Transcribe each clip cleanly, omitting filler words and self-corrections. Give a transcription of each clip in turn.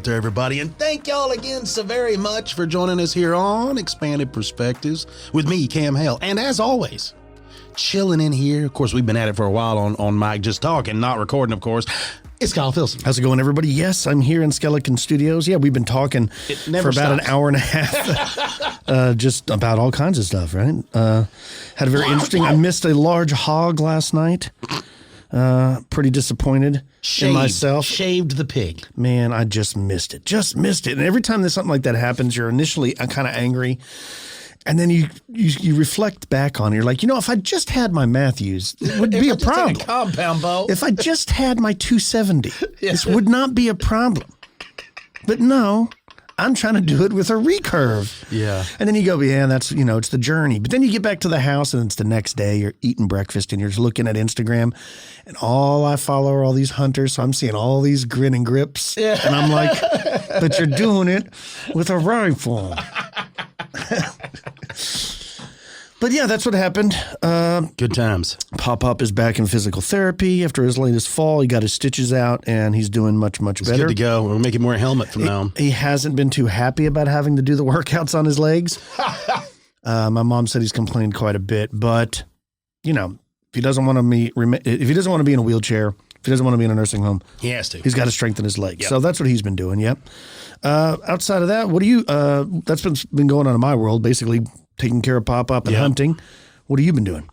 out there, everybody. And thank y'all again so very much for joining us here on Expanded Perspectives with me, Cam Hale. And as always, chilling in here. Of course, we've been at it for a while on mic, just talking, not recording, of course. It's Kyle Filson. How's it going, everybody? Yes, I'm here in Skeleton Studios. Yeah, we've been talking for about an hour and a half, just about all kinds of stuff, right? Had a very interesting, I missed a large hog last night. Pretty disappointed in myself. Shaved the pig. Man, I just missed it. And every time there's something like that happens, you're initially kind of angry. And then you reflect back on it. You're like, if I just had my Matthews, it would be a problem. A compound bow. If I just had my 270, this would not be a problem. But no, I'm trying to do it with a recurve. Yeah. And then you go, that's, it's the journey. But then you get back to the house and it's the next day. You're eating breakfast and you're just looking at Instagram. And all I follow are all these hunters. So I'm seeing all these grin and grips. Yeah. And I'm like, but you're doing it with a rifle. But yeah, that's what happened. Good times. Pop-Up is back in physical therapy after his latest fall. He got his stitches out, and he's doing much better. Good to go. We're making more helmet from now on. He hasn't been too happy about having to do the workouts on his legs. My mom said he's complained quite a bit, but if he doesn't want to be in a wheelchair, if he doesn't want to be in a nursing home, he has to. He's got to strengthen his legs. Yep. So that's what he's been doing. Yep. Outside of that, what do you? That's been going on in my world, basically. Taking care of Pop-Up and hunting. What have you been doing?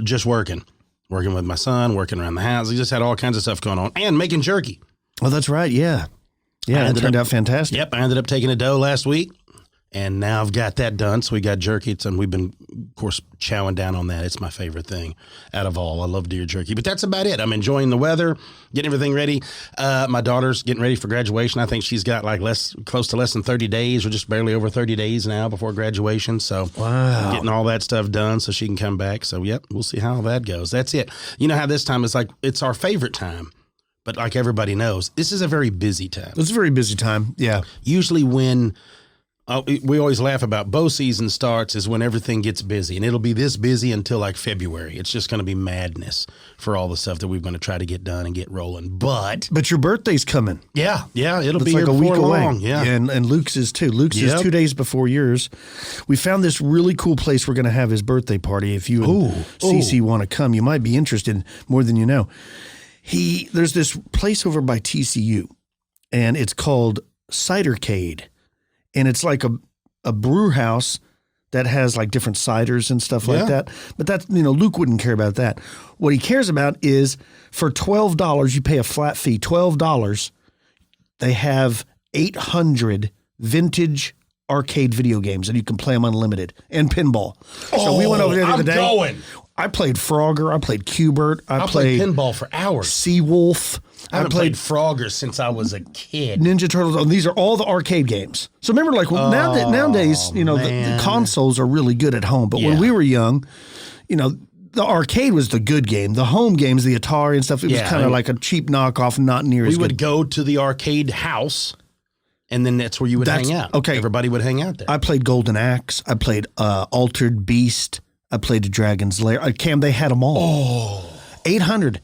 Just working with my son, working around the house. He just had all kinds of stuff going on and making jerky. Oh, that's right. Yeah. Yeah. It turned out fantastic. Yep. I ended up taking a doe last week and now I've got that done. So we got jerky and we've been, of course, chowing down on that. It's my favorite thing out of all. I love deer jerky, but that's about it. I'm enjoying the weather, getting everything ready. My daughter's getting ready for graduation. I think she's got close to less than 30 days or just barely over 30 days now before graduation. So getting all that stuff done so she can come back. So, yep, we'll see how that goes. That's it. You know how this time is it's our favorite time. But like everybody knows, this is a very busy time. It's a very busy time. Yeah. Usually when we always laugh about bow season starts is when everything gets busy, and it'll be this busy until like February. It's just going to be madness for all the stuff that we're going to try to get done and get rolling. But your birthday's coming. Yeah, it'll be like here a week long. away. Yeah, and Luke's is too. Luke's is 2 days before yours. We found this really cool place we're going to have his birthday party. If you and Cece want to come, you might be interested more than you know. There's this place over by TCU, and it's called Cidercade. And it's like a brew house that has like different ciders and stuff like that. But that's, Luke wouldn't care about that. What he cares about is for $12, you pay a flat fee, $12. They have 800 vintage arcade video games and you can play them unlimited and pinball. So we went over there the other day. I played Frogger. I played Cubert. I played pinball for hours. Seawolf. I haven't played Frogger since I was a kid. Ninja Turtles. Oh, these are all the arcade games. So remember, nowadays, the consoles are really good at home. But when we were young, the arcade was the good game. The home games, the Atari and stuff, it was kind of like a cheap knockoff, not near as good. We would go to the arcade house, and then that's where you would hang out. Okay. Everybody would hang out there. I played Golden Axe. I played Altered Beast. I played the Dragon's Lair. Cam, they had them all. 800.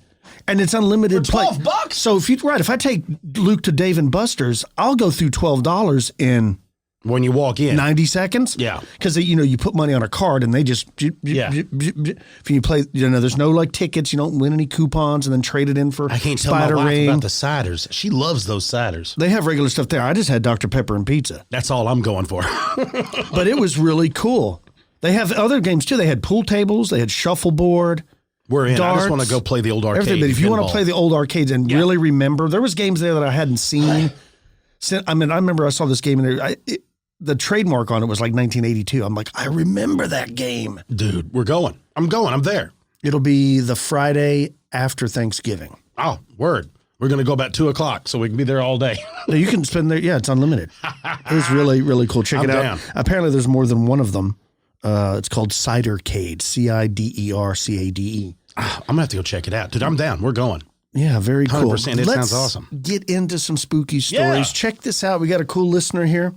And it's unlimited for $12. So if I take Luke to Dave and Buster's, I'll go through $12 in when you walk in 90 seconds. Yeah. Because you put money on a card and they just if you play, there's no tickets, you don't win any coupons and then trade it in for I can't tell my wife about the ciders. She loves those ciders. They have regular stuff there. I just had Dr. Pepper and pizza. That's all I'm going for. But it was really cool. They have other games too. They had pool tables. They had shuffleboard. We're in. Darts, I just want to go play the old arcade. Everything. But if you want to play the old arcades and really remember, there was games there that I hadn't seen. I remember I saw this game in there. The trademark on it was like 1982. I'm like, I remember that game. Dude, we're going. I'm going. I'm there. It'll be the Friday after Thanksgiving. Oh, word. We're going to go about 2 o'clock so we can be there all day. No, you can spend there. Yeah, it's unlimited. It's really, really cool. Check it out. Down. Apparently there's more than one of them. It's called Cidercade, Cidercade. I'm going to have to go check it out. Dude, I'm down. We're going. Yeah, very cool. 100%. It sounds awesome. Get into some spooky stories. Yeah. Check this out. We got a cool listener here.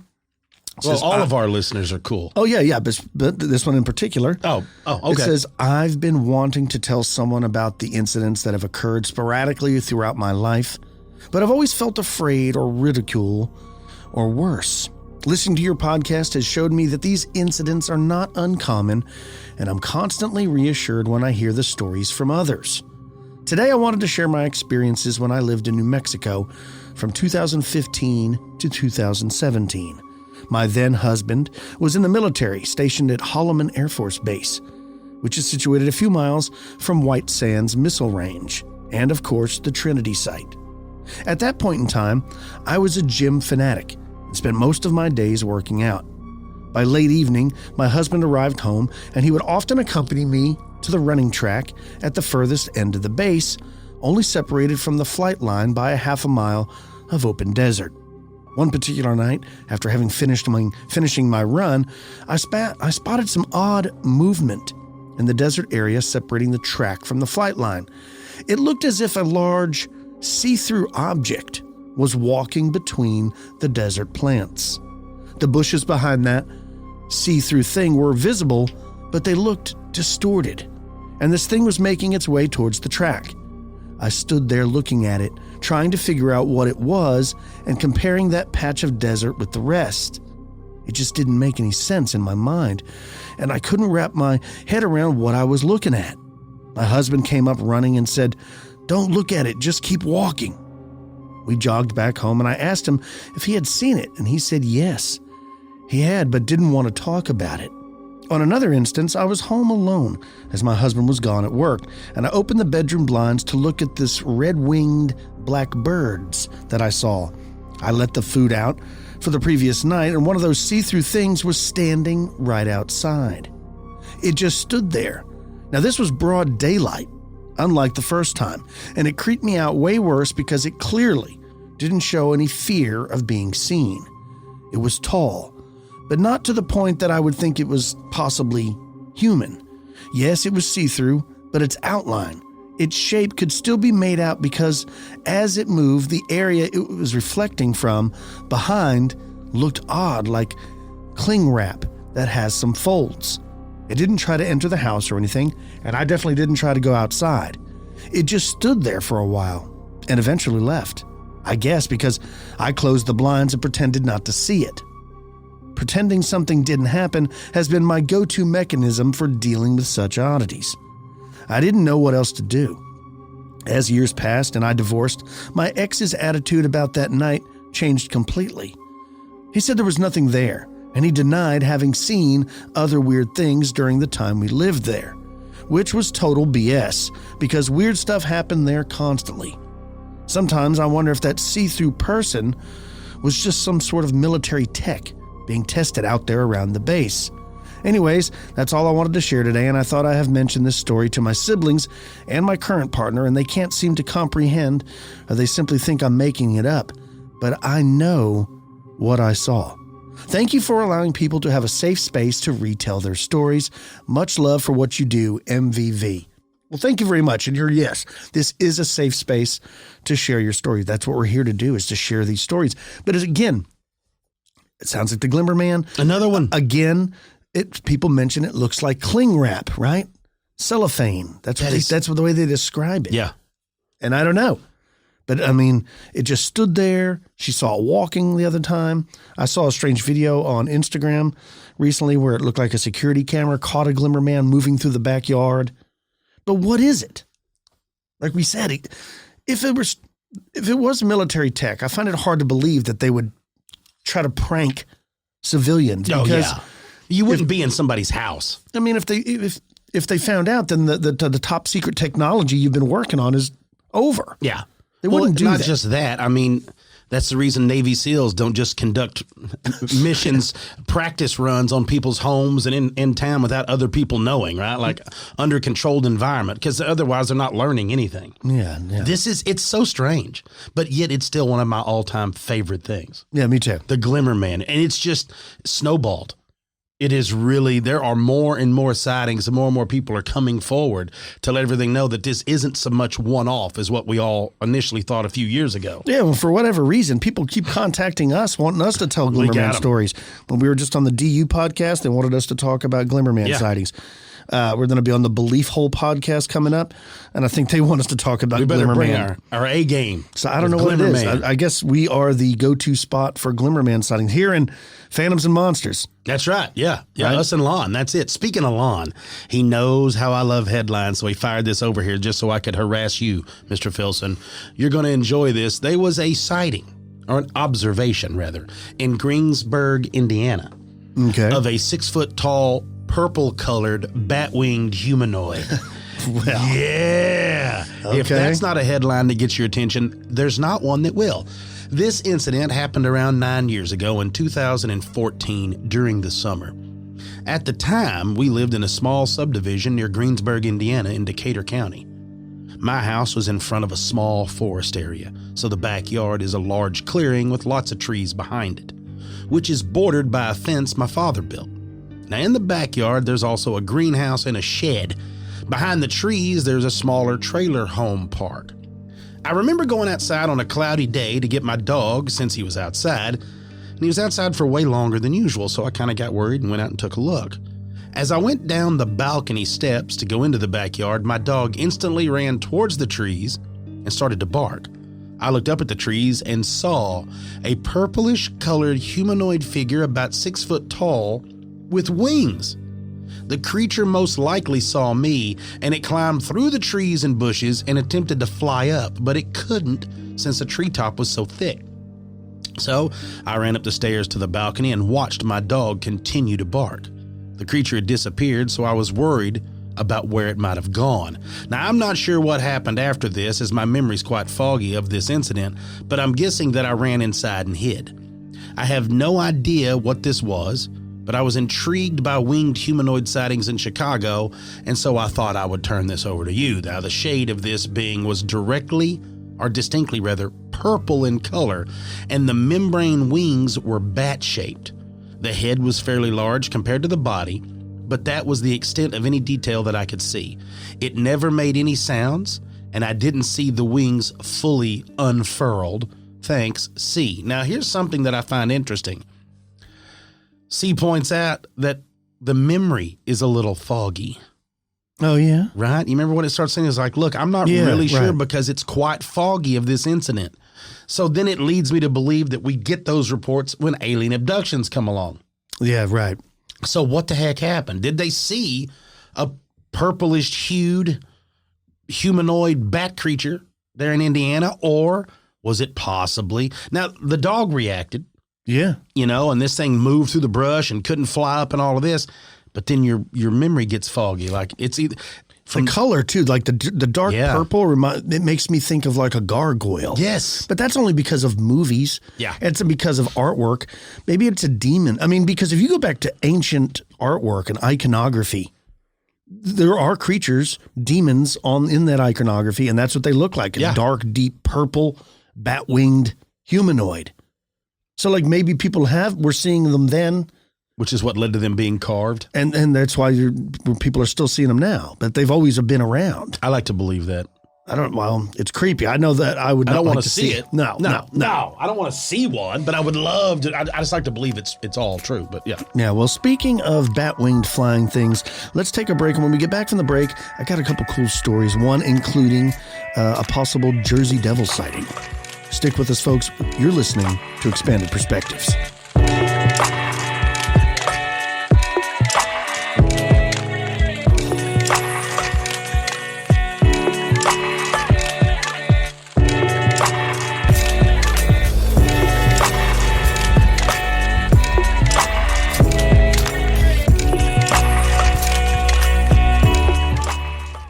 Well, all of our listeners are cool. Oh, yeah. But this one in particular. Oh, okay. It says, I've been wanting to tell someone about the incidents that have occurred sporadically throughout my life. But I've always felt afraid or ridicule or worse. Listening to your podcast has showed me that these incidents are not uncommon, and I'm constantly reassured when I hear the stories from others. Today, I wanted to share my experiences when I lived in New Mexico from 2015 to 2017. My then husband was in the military, stationed at Holloman Air Force Base, which is situated a few miles from White Sands Missile Range, and of course, the Trinity site. At that point in time, I was a gym fanatic and spent most of my days working out. By late evening, my husband arrived home, and he would often accompany me to the running track at the furthest end of the base, only separated from the flight line by a half a mile of open desert. One particular night, after having finishing my run, I spotted some odd movement in the desert area separating the track from the flight line. It looked as if a large, see-through object was walking between the desert plants. The bushes behind that see-through thing were visible, but they looked distorted, and this thing was making its way towards the track. I stood there looking at it, trying to figure out what it was and comparing that patch of desert with the rest. It just didn't make any sense in my mind, and I couldn't wrap my head around what I was looking at. My husband came up running and said, "Don't look at it, just keep walking." We jogged back home, and I asked him if he had seen it, and he said yes. He had, but didn't want to talk about it. On another instance, I was home alone as my husband was gone at work, and I opened the bedroom blinds to look at this red-winged black birds that I saw. I let the food out for the previous night, and one of those see-through things was standing right outside. It just stood there. Now, this was broad daylight, unlike the first time, and it creeped me out way worse because it clearly didn't show any fear of being seen. It was tall, but not to the point that I would think it was possibly human. Yes, it was see-through, but its outline, its shape could still be made out because as it moved, the area it was reflecting from behind looked odd, like cling wrap that has some folds. It didn't try to enter the house or anything, and I definitely didn't try to go outside. It just stood there for a while and eventually left. I guess because I closed the blinds and pretended not to see it. Pretending something didn't happen has been my go-to mechanism for dealing with such oddities. I didn't know what else to do. As years passed and I divorced, my ex's attitude about that night changed completely. He said there was nothing there, and he denied having seen other weird things during the time we lived there, which was total BS because weird stuff happened there constantly. Sometimes I wonder if that see-through person was just some sort of military tech being tested out there around the base. Anyways, that's all I wanted to share today, and I thought I have mentioned this story to my siblings and my current partner, and they can't seem to comprehend, or they simply think I'm making it up. But I know what I saw. Thank you for allowing people to have a safe space to retell their stories. Much love for what you do, MVV. Well, thank you very much. And yes, this is a safe space to share your story. That's what we're here to do, is to share these stories. But again, it sounds like the Glimmer Man. Another one. Again, people mention it looks like cling wrap, right? Cellophane. That's the way they describe it. Yeah. And I don't know. But, I mean, it just stood there. She saw it walking the other time. I saw a strange video on Instagram recently where it looked like a security camera caught a Glimmer Man moving through the backyard. But what is it? Like we said, if it was military tech, I find it hard to believe that they would try to prank civilians. Oh, yeah. You wouldn't be in somebody's house. I mean, if they found out, then the top secret technology you've been working on is over. Yeah. They wouldn't do that. Not just that. I mean, that's the reason Navy SEALs don't just conduct missions, practice runs on people's homes and in town without other people knowing, right? Like under controlled environment, because otherwise they're not learning anything. Yeah. It's so strange, but yet it's still one of my all-time favorite things. Yeah, me too. The Glimmer Man. And it's just snowballed. It is really, there are more and more sightings, and more people are coming forward to let everything know that this isn't so much one-off as what we all initially thought a few years ago. Yeah, well, for whatever reason, people keep contacting us, wanting us to tell Glimmer Man stories. When we were just on the DU podcast, they wanted us to talk about Glimmer Man sightings. We're going to be on the Belief Hole podcast coming up, and I think they want us to talk about Glimmer Man. Our A game. So I don't know what it is. I guess we are the go-to spot for Glimmer Man sightings here in Phantoms and Monsters. That's right. Yeah. Right? Us and Lon. That's it. Speaking of Lon, he knows how I love headlines, so he fired this over here just so I could harass you, Mr. Filson. You're going to enjoy this. There was a sighting, or an observation, rather, in Greensburg, Indiana, of a 6-foot-tall, purple-colored, bat-winged humanoid. Well, yeah. Okay. If that's not a headline that gets your attention, there's not one that will. This incident happened around 9 years ago in 2014 during the summer. At the time, we lived in a small subdivision near Greensburg, Indiana in Decatur County. My house was in front of a small forest area, so the backyard is a large clearing with lots of trees behind it, which is bordered by a fence my father built. Now in the backyard, there's also a greenhouse and a shed. Behind the trees, there's a smaller trailer home park. I remember going outside on a cloudy day to get my dog since he was outside, and he was outside for way longer than usual, so I kind of got worried and went out and took a look. As I went down the balcony steps to go into the backyard, my dog instantly ran towards the trees and started to bark. I looked up at the trees and saw a purplish-colored humanoid figure about 6 foot tall with wings. The creature most likely saw me, and it climbed through the trees and bushes and attempted to fly up, but it couldn't since the treetop was so thick. So I ran up the stairs to the balcony and watched my dog continue to bark. The creature had disappeared, so I was worried about where it might have gone. Now, I'm not sure what happened after this, as my memory's quite foggy of this incident, but I'm guessing that I ran inside and hid. I have no idea what this was, but I was intrigued by winged humanoid sightings in Chicago, and so I thought I would turn this over to you. Now, the shade of this being was distinctly purple in color, and the membrane wings were bat-shaped. The head was fairly large compared to the body, but that was the extent of any detail that I could see. It never made any sounds, and I didn't see the wings fully unfurled. Thanks, C. Now, here's something that I find interesting. C points out that the memory is a little foggy. Oh, yeah? Right? You remember what it starts saying? It's like, look, I'm not really sure because it's quite foggy of this incident. So then it leads me to believe that we get those reports when alien abductions come along. Yeah, right. So what the heck happened? Did they see a purplish-hued humanoid bat creature there in Indiana, or was it possibly... Now, the dog reacted. Yeah. And this thing moved through the brush and couldn't fly up and all of this. But then your memory gets foggy. Like it's either the color too, like the dark purple. It makes me think of like a gargoyle. Yes, but that's only because of movies. Yeah, it's because of artwork. Maybe it's a demon. I mean, because if you go back to ancient artwork and iconography, there are creatures, demons in that iconography, and that's what they look like. A dark, deep purple, bat-winged humanoid. So like maybe we're seeing them then. Which is what led to them being carved. And that's why people are still seeing them now. But they've always been around. I like to believe that. Well, it's creepy. I know that I would not want to see it. No. I don't want to see one, but I would love to. I just like to believe it's all true, but yeah. Yeah, well, speaking of bat-winged flying things, let's take a break. And when we get back from the break, I got a couple cool stories, one including a possible Jersey Devil sighting. Stick with us, folks. You're listening to Expanded Perspectives.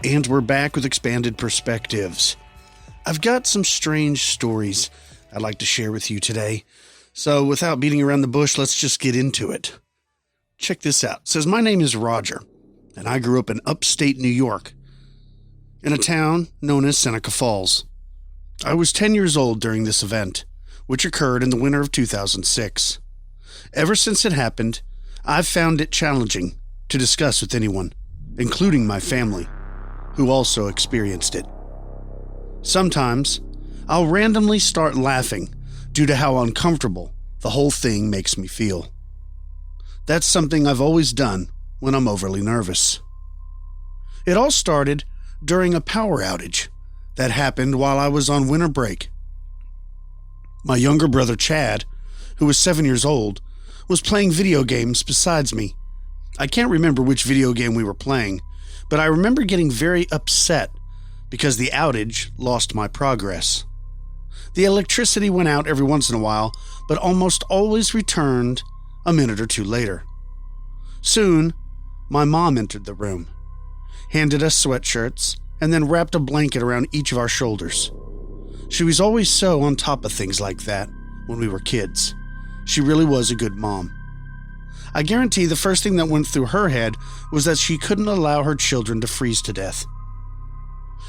And we're back with Expanded Perspectives. I've got some strange stories I'd like to share with you today. So without beating around the bush, let's just get into it. Check this out. It says, my name is Roger, and I grew up in upstate New York, in a town known as Seneca Falls. I was 10 years old during this event, which occurred in the winter of 2006. Ever since it happened, I've found it challenging to discuss with anyone, including my family, who also experienced it. Sometimes, I'll randomly start laughing due to how uncomfortable the whole thing makes me feel. That's something I've always done when I'm overly nervous. It all started during a power outage that happened while I was on winter break. My younger brother Chad, who was 7 years old, was playing video games besides me. I can't remember which video game we were playing, but I remember getting very upset because the outage lost my progress. The electricity went out every once in a while, but almost always returned a minute or two later. Soon, my mom entered the room, handed us sweatshirts, and then wrapped a blanket around each of our shoulders. She was always so on top of things like that when we were kids. She really was a good mom. I guarantee the first thing that went through her head was that she couldn't allow her children to freeze to death.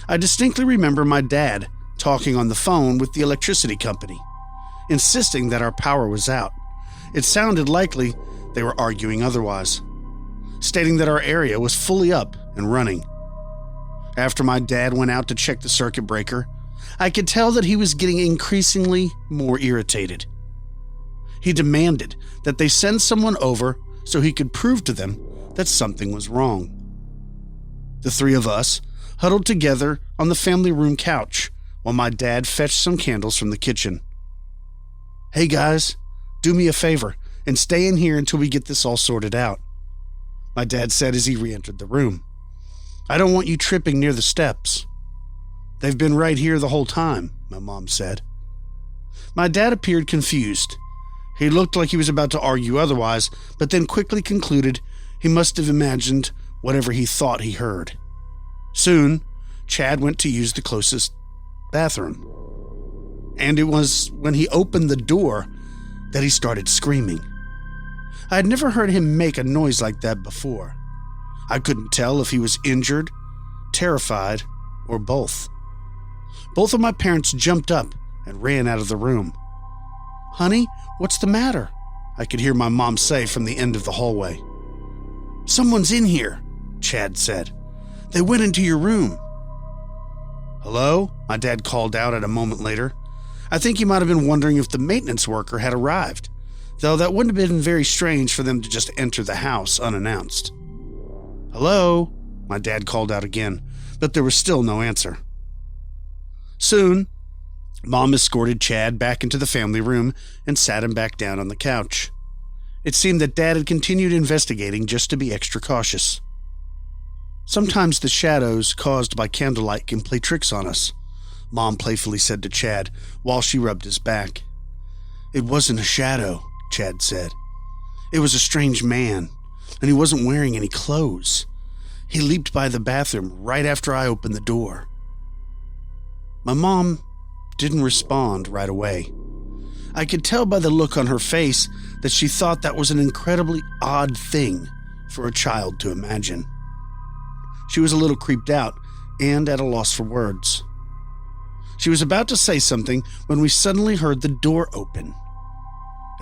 I distinctly remember my dad talking on the phone with the electricity company, insisting that our power was out. It sounded likely they were arguing otherwise, stating that our area was fully up and running. After my dad went out to check the circuit breaker, I could tell that he was getting increasingly more irritated. He demanded that they send someone over so he could prove to them that something was wrong. The three of us huddled together on the family room couch while my dad fetched some candles from the kitchen. "Hey guys, do me a favor and stay in here until we get this all sorted out," my dad said as he re-entered the room. "I don't want you tripping near the steps." "They've been right here the whole time," my mom said. My dad appeared confused. He looked like he was about to argue otherwise, but then quickly concluded he must have imagined whatever he thought he heard. Soon, Chad went to use the closest bathroom. And it was when he opened the door that he started screaming. I had never heard him make a noise like that before. I couldn't tell if he was injured, terrified, or both. Both of my parents jumped up and ran out of the room. "Honey, what's the matter?" I could hear my mom say from the end of the hallway. "Someone's in here," Chad said. "They went into your room." "Hello?" my dad called out at a moment later. I think he might have been wondering if the maintenance worker had arrived, though that wouldn't have been very strange for them to just enter the house unannounced. "Hello?" my dad called out again, but there was still no answer. Soon, Mom escorted Chad back into the family room and sat him back down on the couch. It seemed that Dad had continued investigating just to be extra cautious. "Sometimes the shadows caused by candlelight can play tricks on us," Mom playfully said to Chad while she rubbed his back. "It wasn't a shadow," Chad said. "It was a strange man, and he wasn't wearing any clothes. He leaped by the bathroom right after I opened the door." My mom didn't respond right away. I could tell by the look on her face that she thought that was an incredibly odd thing for a child to imagine. She was a little creeped out and at a loss for words. She was about to say something when we suddenly heard the door open.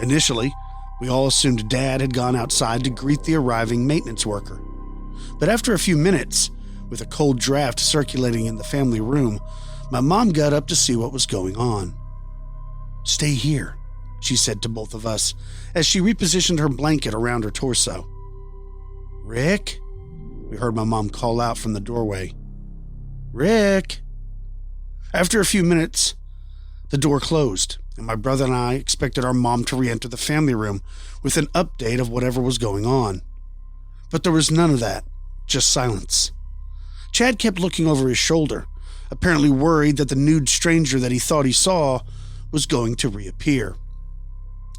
Initially, we all assumed Dad had gone outside to greet the arriving maintenance worker. But after a few minutes, with a cold draft circulating in the family room, my mom got up to see what was going on. "Stay here," she said to both of us as she repositioned her blanket around her torso. "Rick?" we heard my mom call out from the doorway. "Rick?" After a few minutes, the door closed, and my brother and I expected our mom to re-enter the family room with an update of whatever was going on. But there was none of that, just silence. Chad kept looking over his shoulder, apparently worried that the nude stranger that he thought he saw was going to reappear.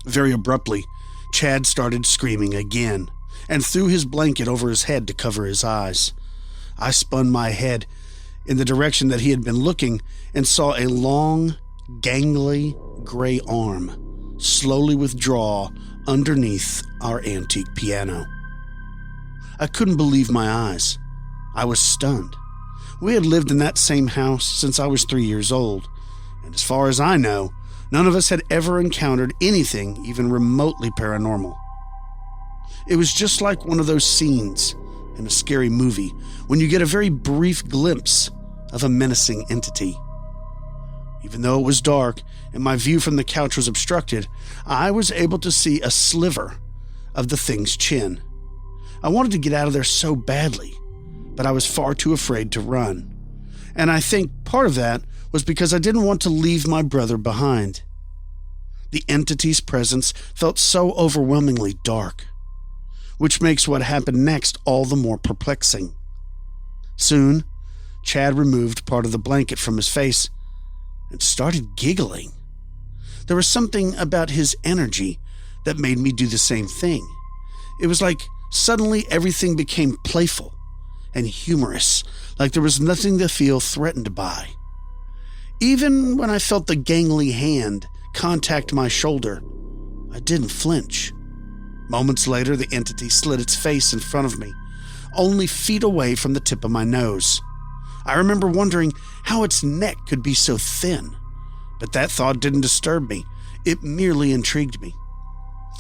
Very abruptly, Chad started screaming again and threw his blanket over his head to cover his eyes. I spun my head in the direction that he had been looking and saw a long, gangly gray arm slowly withdraw underneath our antique piano. I couldn't believe my eyes. I was stunned. We had lived in that same house since I was 3 years old, and as far as I know, none of us had ever encountered anything even remotely paranormal. It was just like one of those scenes in a scary movie when you get a very brief glimpse of a menacing entity. Even though it was dark and my view from the couch was obstructed, I was able to see a sliver of the thing's chin. I wanted to get out of there so badly, but I was far too afraid to run. And I think part of that was because I didn't want to leave my brother behind. The entity's presence felt so overwhelmingly dark, which makes what happened next all the more perplexing. Soon, Chad removed part of the blanket from his face and started giggling. There was something about his energy that made me do the same thing. It was like suddenly everything became playful and humorous, like there was nothing to feel threatened by. Even when I felt the gangly hand contact my shoulder, I didn't flinch. Moments later, the entity slid its face in front of me, only feet away from the tip of my nose. I remember wondering how its neck could be so thin, but that thought didn't disturb me. It merely intrigued me.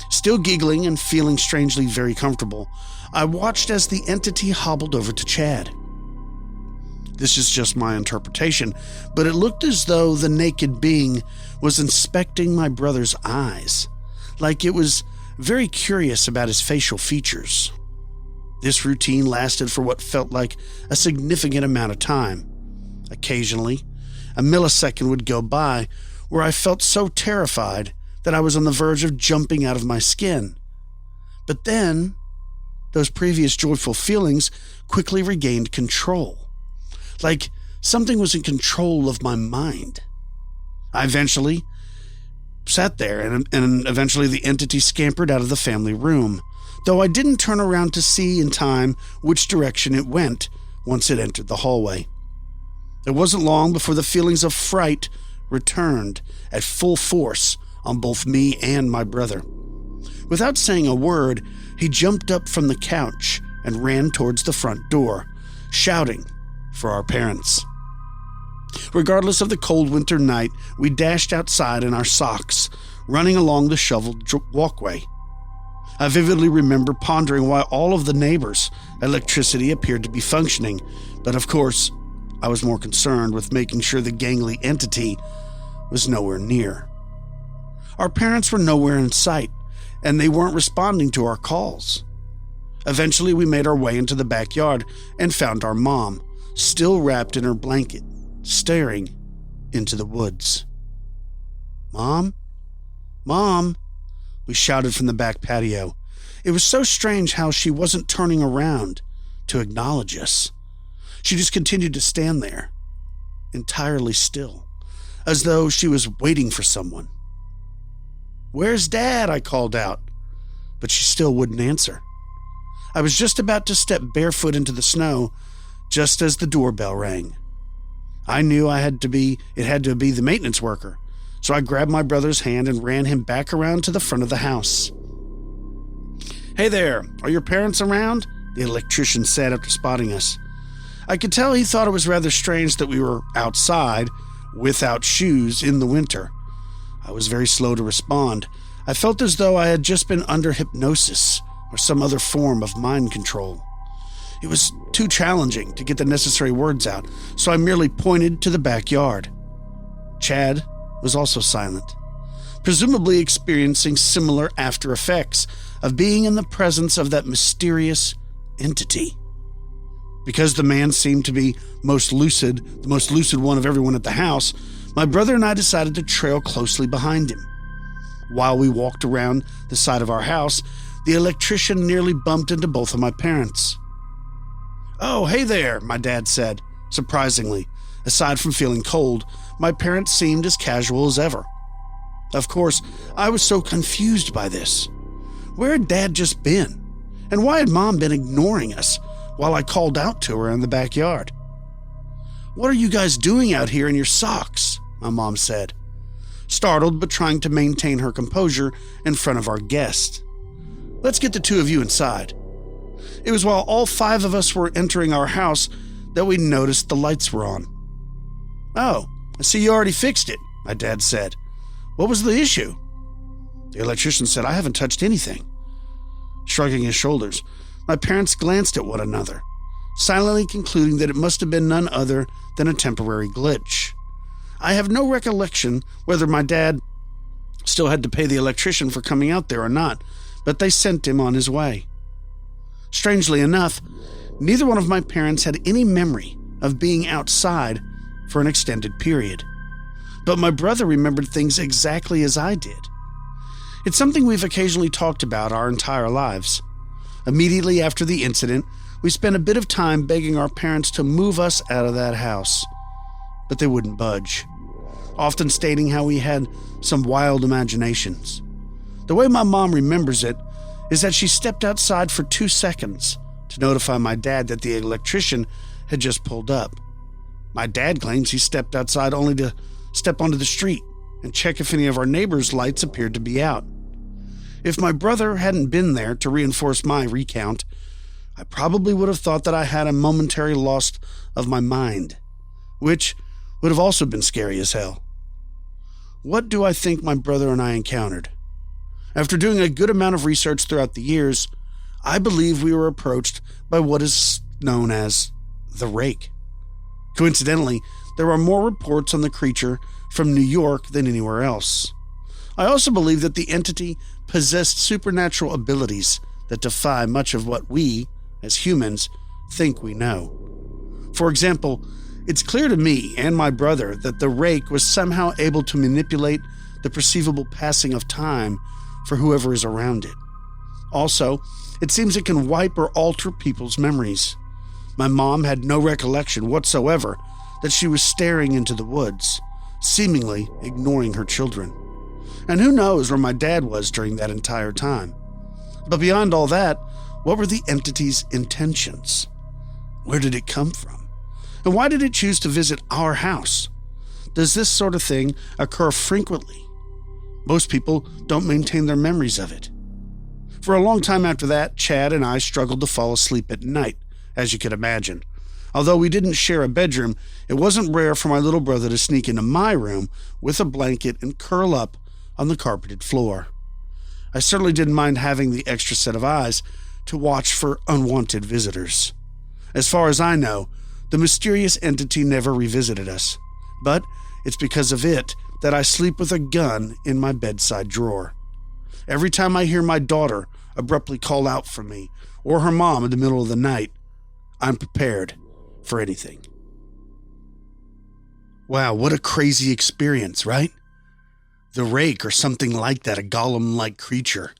Still giggling and feeling strangely very comfortable, I watched as the entity hobbled over to Chad. This is just my interpretation, but it looked as though the naked being was inspecting my brother's eyes, like it was very curious about his facial features. This routine lasted for what felt like a significant amount of time. Occasionally, a millisecond would go by where I felt so terrified that I was on the verge of jumping out of my skin. But then, those previous joyful feelings quickly regained control. Like something was in control of my mind. I eventually sat there, and eventually the entity scampered out of the family room, though I didn't turn around to see in time which direction it went once it entered the hallway. It wasn't long before the feelings of fright returned at full force on both me and my brother. Without saying a word, he jumped up from the couch and ran towards the front door, shouting for our parents. Regardless of the cold winter night, we dashed outside in our socks, running along the shoveled walkway. I vividly remember pondering why all of the neighbors' electricity appeared to be functioning, but of course, I was more concerned with making sure the gangly entity was nowhere near. Our parents were nowhere in sight, and they weren't responding to our calls. Eventually, we made our way into the backyard and found our mom, still wrapped in her blanket, staring into the woods. "Mom? Mom?" we shouted from the back patio. It was so strange how she wasn't turning around to acknowledge us. She just continued to stand there, entirely still, as though she was waiting for someone. "Where's Dad?" I called out, but she still wouldn't answer. I was just about to step barefoot into the snow just as the doorbell rang. I knew it had to be the maintenance worker, so I grabbed my brother's hand and ran him back around to the front of the house. "Hey there, are your parents around?" the electrician said after spotting us. I could tell he thought it was rather strange that we were outside, without shoes, in the winter. I was very slow to respond. I felt as though I had just been under hypnosis or some other form of mind control. It was too challenging to get the necessary words out, so I merely pointed to the backyard. Chad was also silent, presumably experiencing similar after effects of being in the presence of that mysterious entity. Because the man seemed to be the most lucid one of everyone at the house, my brother and I decided to trail closely behind him. While we walked around the side of our house, the electrician nearly bumped into both of my parents. "Oh, hey there," my dad said. Surprisingly, aside from feeling cold, my parents seemed as casual as ever. Of course, I was so confused by this. Where had Dad just been? And why had Mom been ignoring us while I called out to her in the backyard? "What are you guys doing out here in your socks?" my mom said, startled but trying to maintain her composure in front of our guest. "Let's get the two of you inside." It was while all 5 of us were entering our house that we noticed the lights were on. "Oh, I see you already fixed it," my dad said. "What was the issue?" The electrician said, "I haven't touched anything." Shrugging his shoulders, my parents glanced at one another, silently concluding that it must have been none other than a temporary glitch. I have no recollection whether my dad still had to pay the electrician for coming out there or not, but they sent him on his way. Strangely enough, Neither one of my parents had any memory of being outside for an extended period. But my brother remembered things exactly as I did. It's something we've occasionally talked about our entire lives. Immediately after the incident, we spent a bit of time begging our parents to move us out of that house, but they wouldn't budge, often stating how we had some wild imaginations. The way my mom remembers it is that she stepped outside for 2 seconds to notify my dad that the electrician had just pulled up. My dad claims he stepped outside only to step onto the street and check if any of our neighbors' lights appeared to be out. If my brother hadn't been there to reinforce my recount, I probably would have thought that I had a momentary loss of my mind, which would have also been scary as hell. What do I think my brother and I encountered? After doing a good amount of research throughout the years, I believe we were approached by what is known as the Rake. Coincidentally, there are more reports on the creature from New York than anywhere else. I also believe that the entity possessed supernatural abilities that defy much of what we, as humans, think we know. For example, it's clear to me and my brother that the Rake was somehow able to manipulate the perceivable passing of time for whoever is around it. Also, it seems it can wipe or alter people's memories. My mom had no recollection whatsoever that she was staring into the woods, seemingly ignoring her children. And who knows where my dad was during that entire time. But beyond all that, what were the entity's intentions? Where did it come from? And why did it choose to visit our house? Does this sort of thing occur frequently? Most people don't maintain their memories of it. For a long time after that, Chad and I struggled to fall asleep at night, as you could imagine. Although we didn't share a bedroom, it wasn't rare for my little brother to sneak into my room with a blanket and curl up on the carpeted floor. I certainly didn't mind having the extra set of eyes to watch for unwanted visitors. As far as I know, the mysterious entity never revisited us, but it's because of it that I sleep with a gun in my bedside drawer. Every time I hear my daughter abruptly call out for me, or her mom in the middle of the night, I'm prepared for anything. Wow, what a crazy experience, right? The Rake or something like that, a golem-like creature.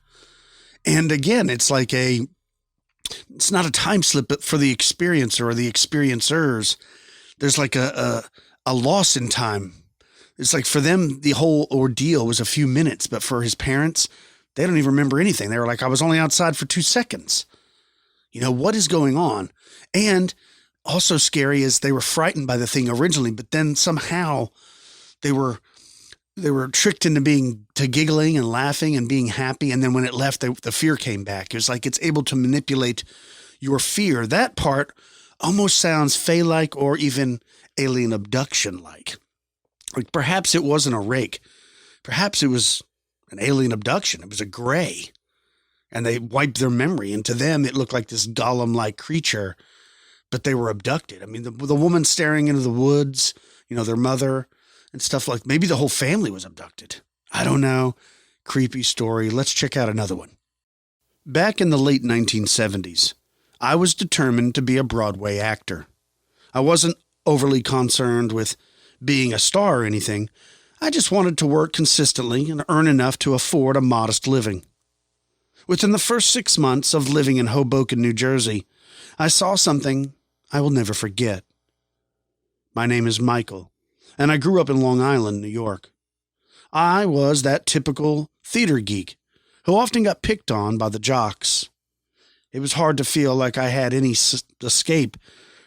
And again, it's not a time slip but for the experiencer or the experiencers. There's like a loss in time. It's like for them, the whole ordeal was a few minutes, but for his parents, they don't even remember anything. They were like, I was only outside for 2 seconds. You know, what is going on? And also scary is they were frightened by the thing originally, but then somehow they were tricked into giggling and laughing and being happy. And then when it left, the fear came back. It was like it's able to manipulate your fear. That part almost sounds Fae-like or even alien abduction-like. Like perhaps it wasn't a Rake. Perhaps it was an alien abduction. It was a gray. And they wiped their memory. And to them, it looked like this golem-like creature, but they were abducted. I mean, the woman staring into the woods, you know, their mother and stuff like, maybe the whole family was abducted. I don't know. Creepy story. Let's check out another one. Back in the late 1970s, I was determined to be a Broadway actor. I wasn't overly concerned with being a star or anything. I just wanted to work consistently and earn enough to afford a modest living. Within the first 6 months of living in Hoboken, New Jersey, I saw something I will never forget. My name is Michael, and I grew up in Long Island, New York. I was that typical theater geek who often got picked on by the jocks. It was hard to feel like I had any escape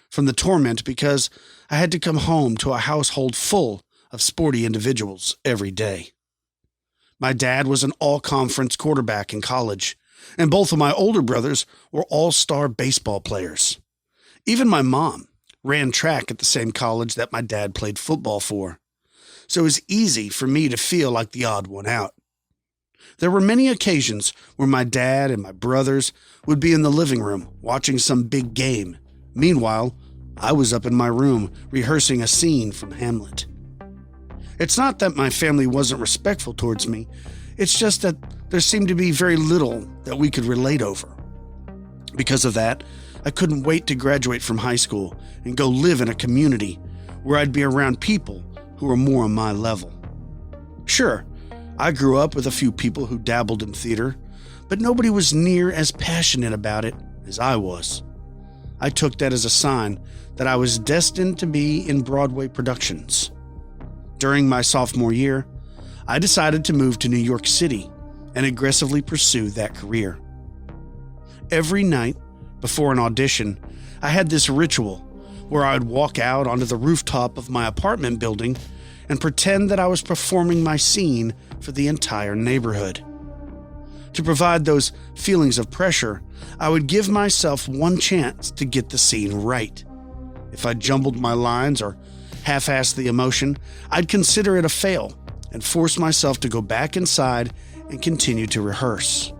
from the torment because I had to come home to a household full of sporty individuals every day. My dad was an all-conference quarterback in college, and both of my older brothers were all-star baseball players. Even my mom ran track at the same college that my dad played football for, so it was easy for me to feel like the odd one out. There were many occasions where my dad and my brothers would be in the living room watching some big game. Meanwhile, I was up in my room rehearsing a scene from Hamlet. It's not that my family wasn't respectful towards me. It's just that there seemed to be very little that we could relate over. Because of that, I couldn't wait to graduate from high school and go live in a community where I'd be around people who were more on my level. Sure, I grew up with a few people who dabbled in theater, but nobody was near as passionate about it as I was. I took that as a sign that I was destined to be in Broadway productions. During my sophomore year, I decided to move to New York City and aggressively pursue that career. Every night before an audition, I had this ritual where I would walk out onto the rooftop of my apartment building and pretend that I was performing my scene for the entire neighborhood. To provide those feelings of pressure, I would give myself one chance to get the scene right. If I jumbled my lines or half-assed the emotion, I'd consider it a fail and force myself to go back inside and continue to rehearse.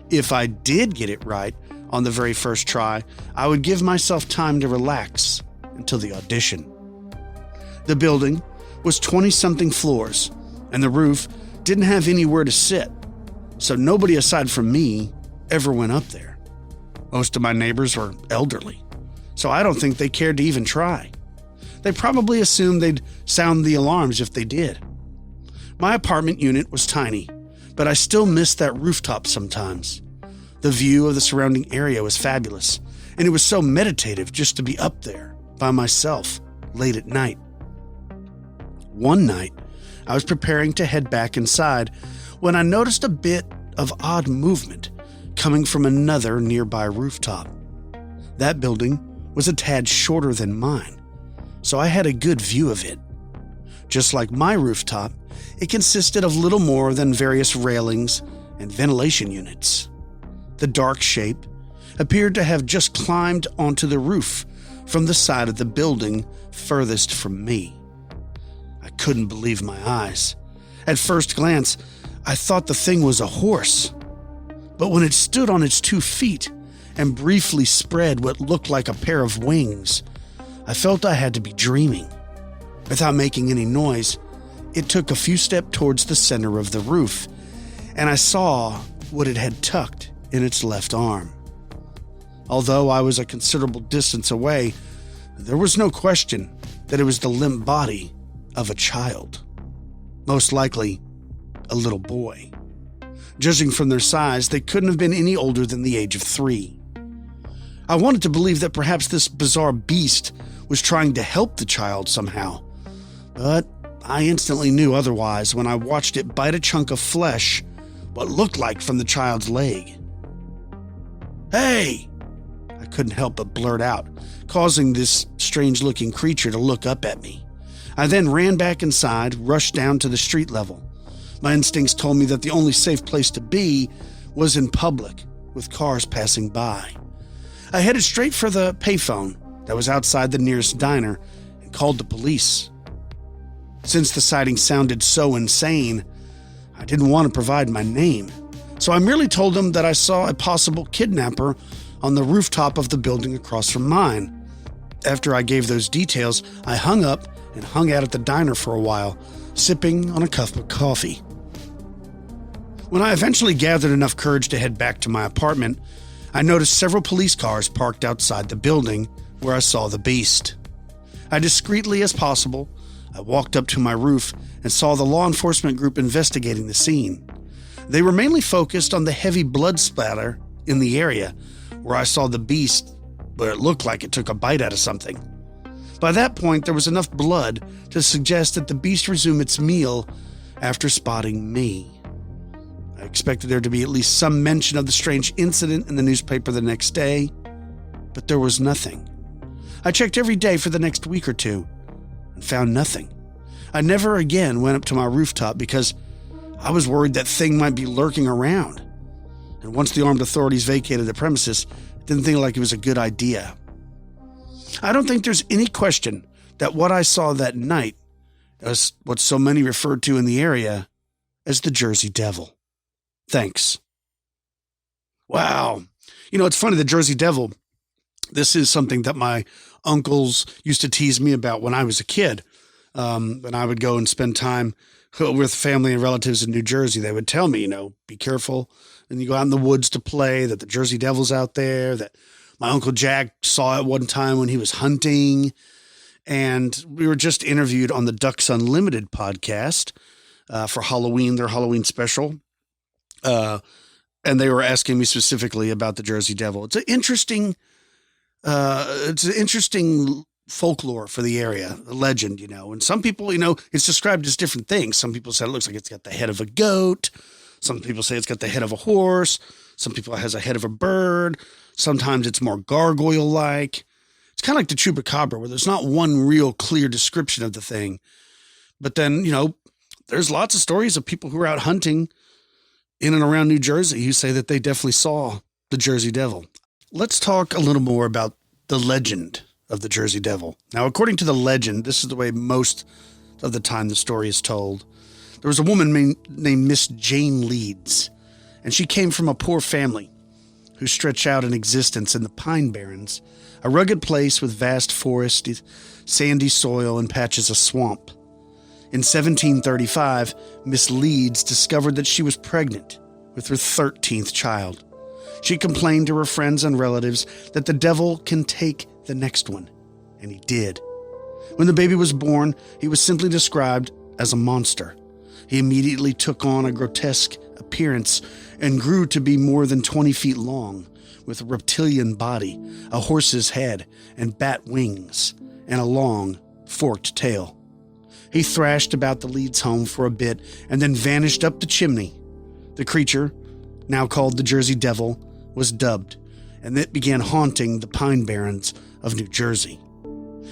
If I did get it right on the very first try, I would give myself time to relax until the audition. The building was 20-something floors, and the roof didn't have anywhere to sit, so nobody aside from me ever went up there. Most of my neighbors were elderly, so I don't think they cared to even try. They probably assumed they'd sound the alarms if they did. My apartment unit was tiny, but I still missed that rooftop sometimes. The view of the surrounding area was fabulous, and it was so meditative just to be up there by myself late at night. One night, I was preparing to head back inside when I noticed a bit of odd movement coming from another nearby rooftop. That building was a tad shorter than mine, so I had a good view of it. Just like my rooftop, it consisted of little more than various railings and ventilation units. The dark shape appeared to have just climbed onto the roof from the side of the building furthest from me. I couldn't believe my eyes. At first glance, I thought the thing was a horse. But when it stood on its 2 feet and briefly spread what looked like a pair of wings, I felt I had to be dreaming. Without making any noise, it took a few steps towards the center of the roof, and I saw what it had tucked in its left arm. Although I was a considerable distance away, there was no question that it was the limp body of a child. Most likely, a little boy. Judging from their size, they couldn't have been any older than the age of 3. I wanted to believe that perhaps this bizarre beast was trying to help the child somehow, but I instantly knew otherwise when I watched it bite a chunk of flesh, what looked like from the child's leg. "Hey!" I couldn't help but blurt out, causing this strange-looking creature to look up at me. I then ran back inside, rushed down to the street level. My instincts told me that the only safe place to be was in public, with cars passing by. I headed straight for the payphone that was outside the nearest diner and called the police. Since the sighting sounded so insane, I didn't want to provide my name, so I merely told them that I saw a possible kidnapper on the rooftop of the building across from mine. After I gave those details, I hung up and hung out at the diner for a while, sipping on a cup of coffee. When I eventually gathered enough courage to head back to my apartment, I noticed several police cars parked outside the building where I saw the beast. As discreetly as possible, I walked up to my roof and saw the law enforcement group investigating the scene. They were mainly focused on the heavy blood splatter in the area where I saw the beast, where it looked like it took a bite out of something. By that point, there was enough blood to suggest that the beast resumed its meal after spotting me. I expected there to be at least some mention of the strange incident in the newspaper the next day, but there was nothing. I checked every day for the next week or two and found nothing. I never again went up to my rooftop because I was worried that thing might be lurking around. And once the armed authorities vacated the premises, I didn't think like it was a good idea. I don't think there's any question that what I saw that night is what so many referred to in the area as the Jersey Devil. Thanks. Wow. You know, it's funny, the Jersey Devil, this is something that my uncles used to tease me about when I was a kid. And I would go and spend time with family and relatives in New Jersey, they would tell me, be careful. And you go out in the woods to play, that the Jersey Devil's out there, that my Uncle Jack saw it one time when he was hunting. And we were just interviewed on the Ducks Unlimited podcast for Halloween, their Halloween special. And they were asking me specifically about the Jersey Devil. It's an interesting folklore for the area, a legend, and some people, it's described as different things. Some people say it looks like it's got the head of a goat. Some people say it's got the head of a horse. Some people it has a head of a bird. Sometimes it's more gargoyle-like. It's kind of like the chupacabra, where there's not one real clear description of the thing. But then, there's lots of stories of people who are out hunting in and around New Jersey who say that they definitely saw the Jersey Devil. Let's talk a little more about the legend of the Jersey Devil. Now, according to the legend, this is the way most of the time the story is told. There was a woman named Miss Jane Leeds, and she came from a poor family who stretched out an existence in the Pine Barrens, a rugged place with vast forest, sandy soil, and patches of swamp. In 1735, Miss Leeds discovered that she was pregnant with her 13th child. She complained to her friends and relatives that the devil can take the next one, and he did. When the baby was born, he was simply described as a monster. He immediately took on a grotesque appearance and grew to be more than 20 feet long, with a reptilian body, a horse's head, and bat wings, and a long, forked tail. He thrashed about the Leeds home for a bit and then vanished up the chimney. The creature, now called the Jersey Devil, was dubbed, and it began haunting the Pine Barrens of New Jersey.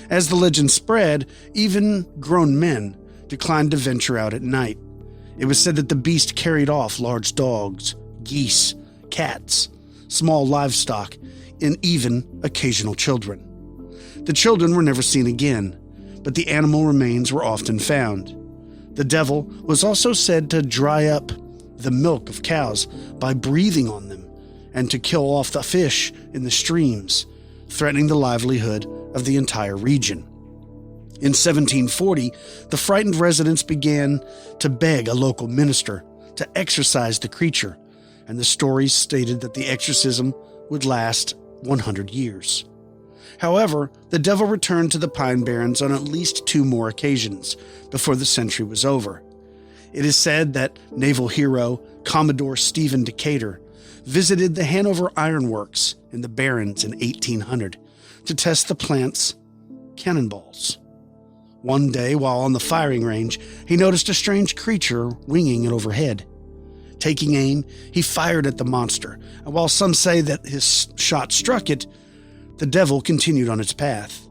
As the legend spread, even grown men declined to venture out at night. It was said that the beast carried off large dogs, geese, cats, small livestock, and even occasional children. The children were never seen again, but the animal remains were often found. The devil was also said to dry up the milk of cows by breathing on them and to kill off the fish in the streams, threatening the livelihood of the entire region. In 1740, the frightened residents began to beg a local minister to exorcise the creature, and the stories stated that the exorcism would last 100 years. However, the devil returned to the Pine Barrens on at least 2 more occasions before the century was over. It is said that naval hero Commodore Stephen Decatur visited the Hanover Iron Works in the Barrens in 1800 to test the plant's cannonballs. One day, while on the firing range, he noticed a strange creature winging it overhead. Taking aim, he fired at the monster, and while some say that his shot struck it, the devil continued on its path.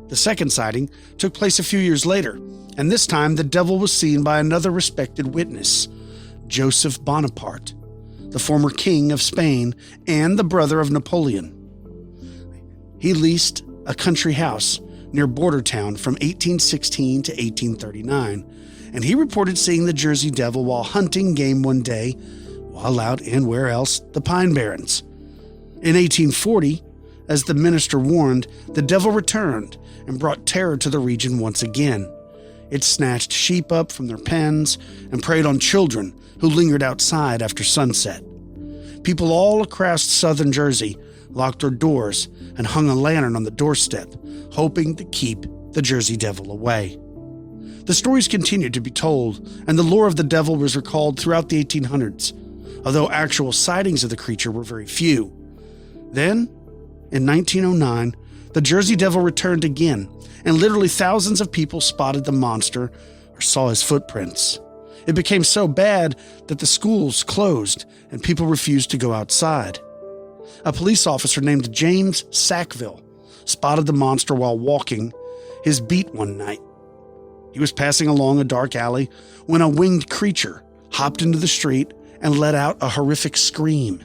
The second sighting took place a few years later, and this time the devil was seen by another respected witness, Joseph Bonaparte, the former king of Spain and the brother of Napoleon. He leased a country house near Bordertown from 1816 to 1839, and he reported seeing the Jersey Devil while hunting game one day, while out in where else? The Pine Barrens. In 1840, as the minister warned, the devil returned and brought terror to the region once again. It snatched sheep up from their pens and preyed on children who lingered outside after sunset. People all across southern Jersey locked their doors and hung a lantern on the doorstep, hoping to keep the Jersey Devil away. The stories continued to be told, and the lore of the devil was recalled throughout the 1800s, although actual sightings of the creature were very few. Then, in 1909, the Jersey Devil returned again, and literally thousands of people spotted the monster or saw his footprints. It became so bad that the schools closed and people refused to go outside. A police officer named James Sackville spotted the monster while walking his beat one night. He was passing along a dark alley when a winged creature hopped into the street and let out a horrific scream.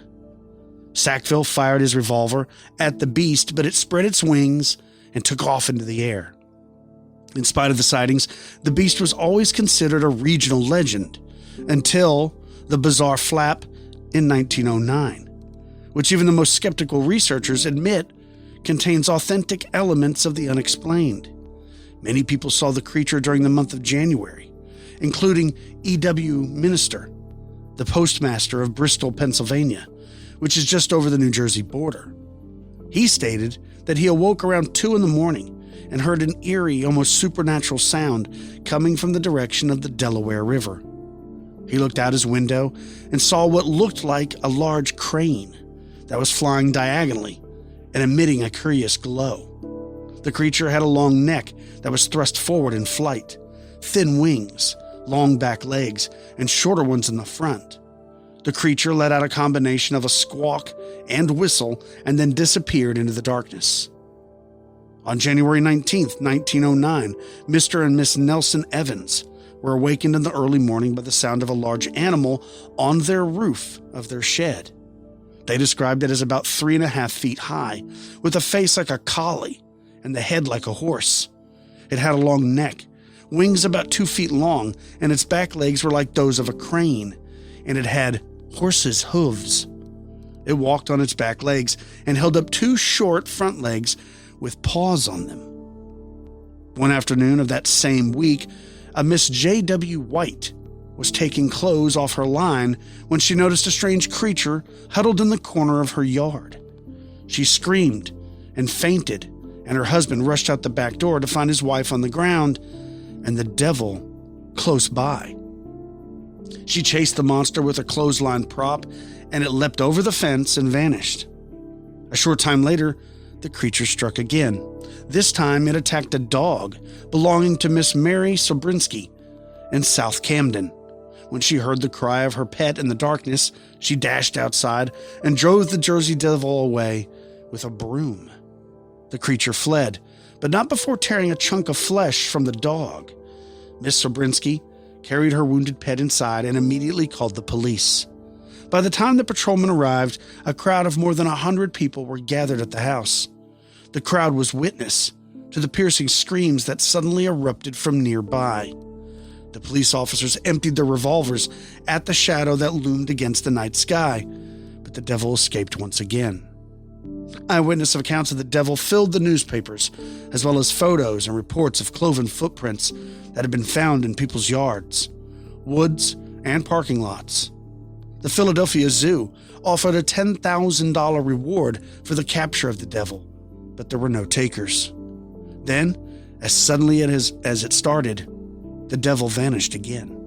Sackville fired his revolver at the beast, but it spread its wings and took off into the air. In spite of the sightings, the beast was always considered a regional legend until the bizarre flap in 1909, which even the most skeptical researchers admit contains authentic elements of the unexplained. Many people saw the creature during the month of January, including E.W. Minister, the postmaster of Bristol, Pennsylvania, which is just over the New Jersey border. He stated that he awoke around 2 a.m. and heard an eerie, almost supernatural sound coming from the direction of the Delaware River. He looked out his window and saw what looked like a large crane that was flying diagonally and emitting a curious glow. The creature had a long neck that was thrust forward in flight, thin wings, long back legs, and shorter ones in the front. The creature let out a combination of a squawk and whistle and then disappeared into the darkness. On January 19, 1909, Mr. and Miss Nelson Evans were awakened in the early morning by the sound of a large animal on their roof of their shed. They described it as about 3.5 feet high, with a face like a collie and the head like a horse. It had a long neck, wings about 2 feet long, and its back legs were like those of a crane, and it had horse's hooves. It walked on its back legs and held up 2 short front legs with paws on them. One afternoon of that same week, a Miss J.W. White was taking clothes off her line when she noticed a strange creature huddled in the corner of her yard. She screamed and fainted, and her husband rushed out the back door to find his wife on the ground and the devil close by. She chased the monster with a clothesline prop, and it leapt over the fence and vanished. A short time later, the creature struck again. This time it attacked a dog belonging to Miss Mary Sobrinsky in South Camden. When she heard the cry of her pet in the darkness, she dashed outside and drove the Jersey Devil away with a broom. The creature fled, but not before tearing a chunk of flesh from the dog. Miss Sobrinsky carried her wounded pet inside and immediately called the police. By the time the patrolman arrived, a crowd of more than 100 people were gathered at the house. The crowd was witness to the piercing screams that suddenly erupted from nearby. The police officers emptied their revolvers at the shadow that loomed against the night sky, but the devil escaped once again. Eyewitness accounts of the devil filled the newspapers, as well as photos and reports of cloven footprints that had been found in people's yards, woods, and parking lots. The Philadelphia Zoo offered a $10,000 reward for the capture of the devil, but there were no takers. Then, as suddenly as it started, the devil vanished again.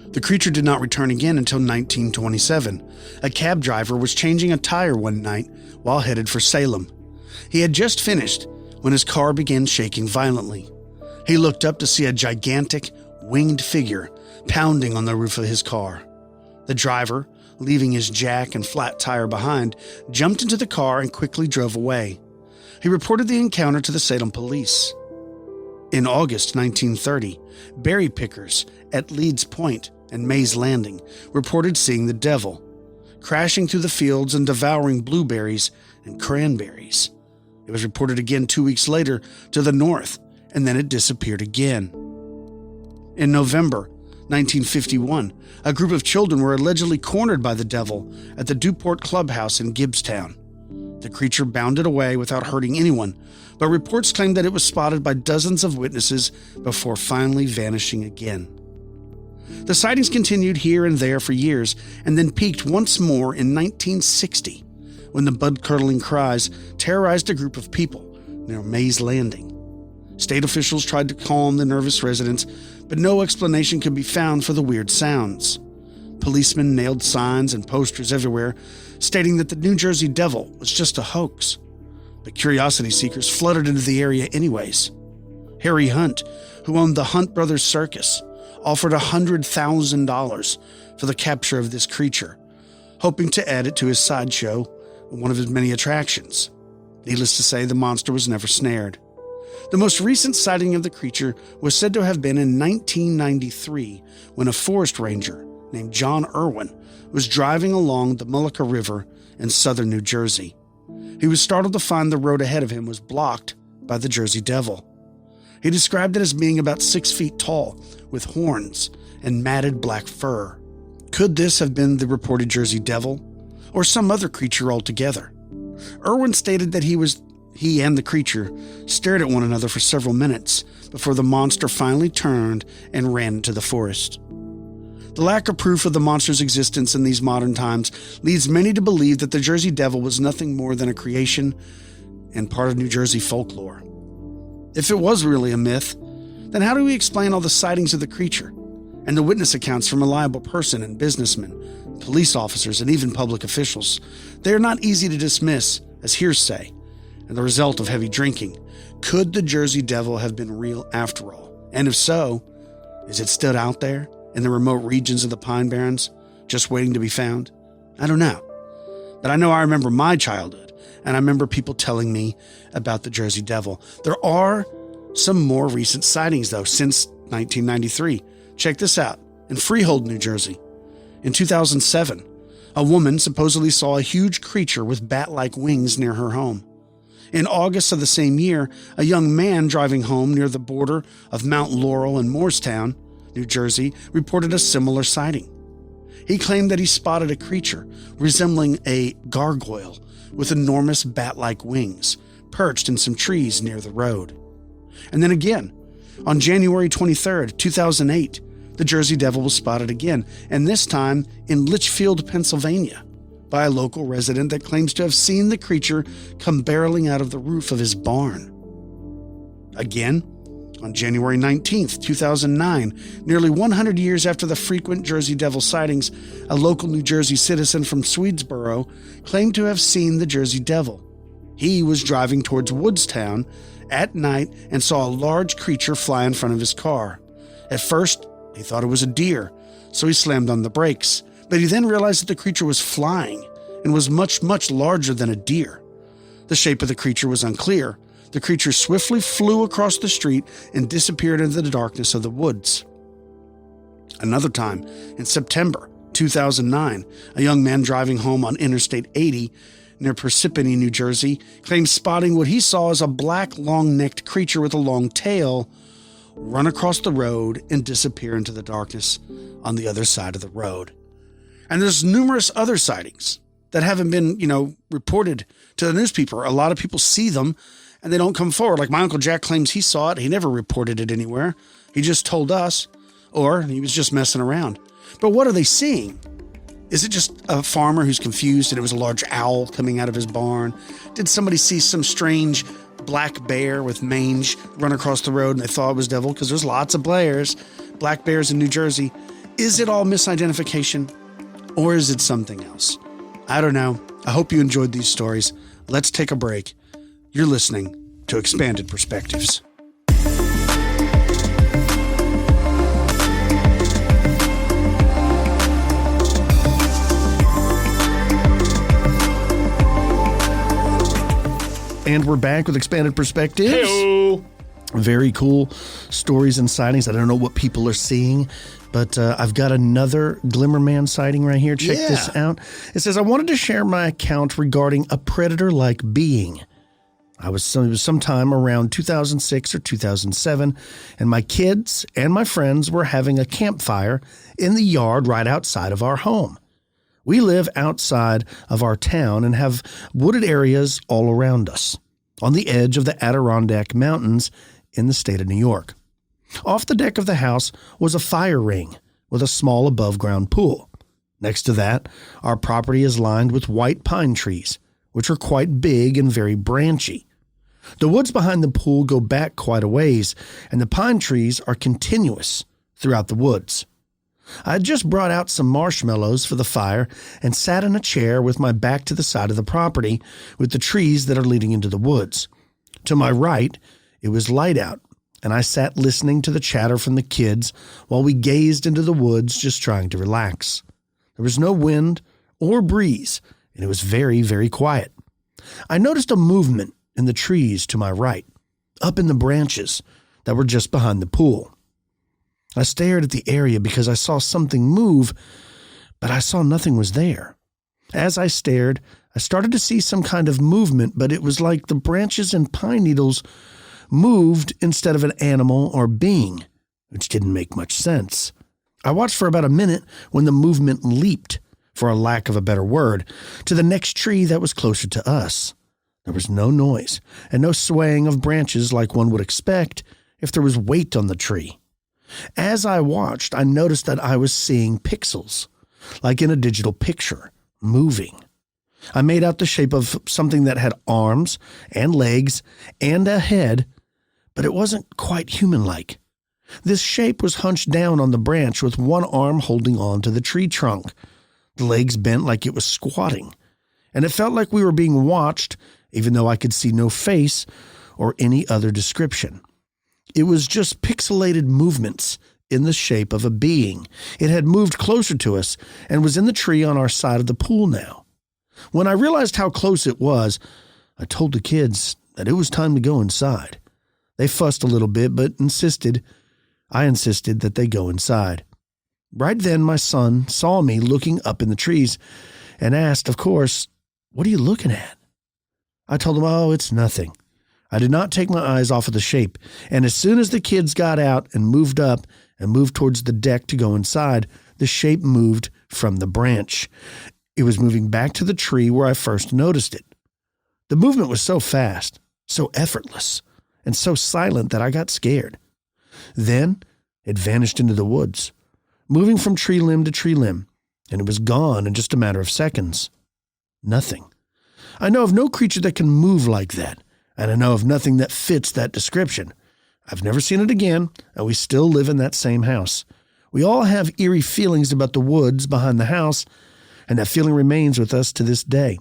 The creature did not return again until 1927. A cab driver was changing a tire one night while headed for Salem. He had just finished when his car began shaking violently. He looked up to see a gigantic, winged figure pounding on the roof of his car. The driver, leaving his jack and flat tire behind, jumped into the car and quickly drove away. He reported the encounter to the Salem police. In August 1930, berry pickers at Leeds Point and Mays Landing reported seeing the devil, crashing through the fields and devouring blueberries and cranberries. It was reported again 2 weeks later to the north, and then it disappeared again. In November 1951, a group of children were allegedly cornered by the devil at the Duport Clubhouse in Gibbstown. The creature bounded away without hurting anyone, but reports claimed that it was spotted by dozens of witnesses before finally vanishing again. The sightings continued here and there for years and then peaked once more in 1960 when the blood-curdling cries terrorized a group of people near Mays Landing. State officials tried to calm the nervous residents, but no explanation could be found for the weird sounds. Policemen nailed signs and posters everywhere stating that the New Jersey Devil was just a hoax. But curiosity seekers flooded into the area anyways. Harry Hunt, who owned the Hunt Brothers Circus, offered $100,000 for the capture of this creature, hoping to add it to his sideshow, one of his many attractions. Needless to say, the monster was never snared. The most recent sighting of the creature was said to have been in 1993 when a forest ranger named John Irwin was driving along the Mullica River in southern New Jersey. He was startled to find the road ahead of him was blocked by the Jersey Devil. He described it as being about 6 feet tall, with horns and matted black fur. Could this have been the reported Jersey Devil, or some other creature altogether? Irwin stated that he He and the creature stared at one another for several minutes before the monster finally turned and ran into the forest. The lack of proof of the monster's existence in these modern times leads many to believe that the Jersey Devil was nothing more than a creation and part of New Jersey folklore. If it was really a myth, then how do we explain all the sightings of the creature and the witness accounts from reliable person and businessmen, police officers, and even public officials? They are not easy to dismiss as hearsay and the result of heavy drinking. Could the Jersey Devil have been real after all? And if so, is it still out there in the remote regions of the Pine Barrens, just waiting to be found? I don't know. But I know I remember my childhood, and I remember people telling me about the Jersey Devil. There are some more recent sightings, though, since 1993. Check this out. In Freehold, New Jersey, in 2007, a woman supposedly saw a huge creature with bat-like wings near her home. In August of the same year, a young man driving home near the border of Mount Laurel and Moorestown, New Jersey, reported a similar sighting. He claimed that he spotted a creature resembling a gargoyle with enormous bat-like wings perched in some trees near the road. And then again, on January 23rd, 2008, the Jersey Devil was spotted again, and this time in Litchfield, Pennsylvania, by a local resident that claims to have seen the creature come barreling out of the roof of his barn. Again, on January 19th, 2009, nearly 100 years after the frequent Jersey Devil sightings, a local New Jersey citizen from Swedesboro claimed to have seen the Jersey Devil. He was driving towards Woodstown at night and saw a large creature fly in front of his car. At first, he thought it was a deer, so he slammed on the brakes. But he then realized that the creature was flying and was much, much larger than a deer. The shape of the creature was unclear. The creature swiftly flew across the street and disappeared into the darkness of the woods. Another time, in September 2009, a young man driving home on Interstate 80 near Parsippany, New Jersey, claimed spotting what he saw as a black, long-necked creature with a long tail run across the road and disappear into the darkness on the other side of the road. And there's numerous other sightings that haven't been, reported to the newspaper. A lot of people see them and they don't come forward. Like my Uncle Jack claims he saw it. He never reported it anywhere. He just told us, or he was just messing around. But what are they seeing? Is it just a farmer who's confused and it was a large owl coming out of his barn? Did somebody see some strange black bear with mange run across the road and they thought it was devil? Because there's lots of black bears in New Jersey. Is it all misidentification? Or is it something else? I don't know. I hope you enjoyed these stories. Let's take a break. You're listening to Expanded Perspectives. And we're back with Expanded Perspectives. Hey-o. Very cool stories and sightings. I don't know what people are seeing, but I've got another Glimmer Man sighting right here. Check this out. It says, I wanted to share my account regarding a predator-like being. It was sometime around 2006 or 2007, and my kids and my friends were having a campfire in the yard right outside of our home. We live outside of our town and have wooded areas all around us, on the edge of the Adirondack Mountains in the state of New York. Off the deck of the house was a fire ring with a small above-ground pool. Next to that, our property is lined with white pine trees, which are quite big and very branchy. The woods behind the pool go back quite a ways, and the pine trees are continuous throughout the woods. I had just brought out some marshmallows for the fire and sat in a chair with my back to the side of the property with the trees that are leading into the woods. To my right, it was light out, and I sat listening to the chatter from the kids while we gazed into the woods just trying to relax. There was no wind or breeze, and it was very, very quiet. I noticed a movement in the trees to my right, up in the branches that were just behind the pool. I stared at the area because I saw something move, but I saw nothing was there. As I stared, I started to see some kind of movement, but it was like the branches and pine needles moved instead of an animal or being, which didn't make much sense. I watched for about a minute when the movement leaped, for a lack of a better word, to the next tree that was closer to us. There was no noise and no swaying of branches like one would expect if there was weight on the tree. As I watched, I noticed that I was seeing pixels, like in a digital picture, moving. I made out the shape of something that had arms and legs and a head, but it wasn't quite human-like. This shape was hunched down on the branch with one arm holding on to the tree trunk. The legs bent like it was squatting, and it felt like we were being watched, even though I could see no face or any other description. It was just pixelated movements in the shape of a being. It had moved closer to us and was in the tree on our side of the pool now. When I realized how close it was, I told the kids that it was time to go inside. They fussed a little bit, but I insisted that they go inside. Right then, my son saw me looking up in the trees and asked, of course, "What are you looking at?" I told him, "Oh, it's nothing." I did not take my eyes off of the shape, and as soon as the kids got out and moved up and moved towards the deck to go inside, the shape moved from the branch. It was moving back to the tree where I first noticed it. The movement was so fast, so effortless, and so silent that I got scared. Then it vanished into the woods, moving from tree limb to tree limb, and it was gone in just a matter of seconds. Nothing. I know of no creature that can move like that, and I know of nothing that fits that description. I've never seen it again, and we still live in that same house. We all have eerie feelings about the woods behind the house, and that feeling remains with us to this day.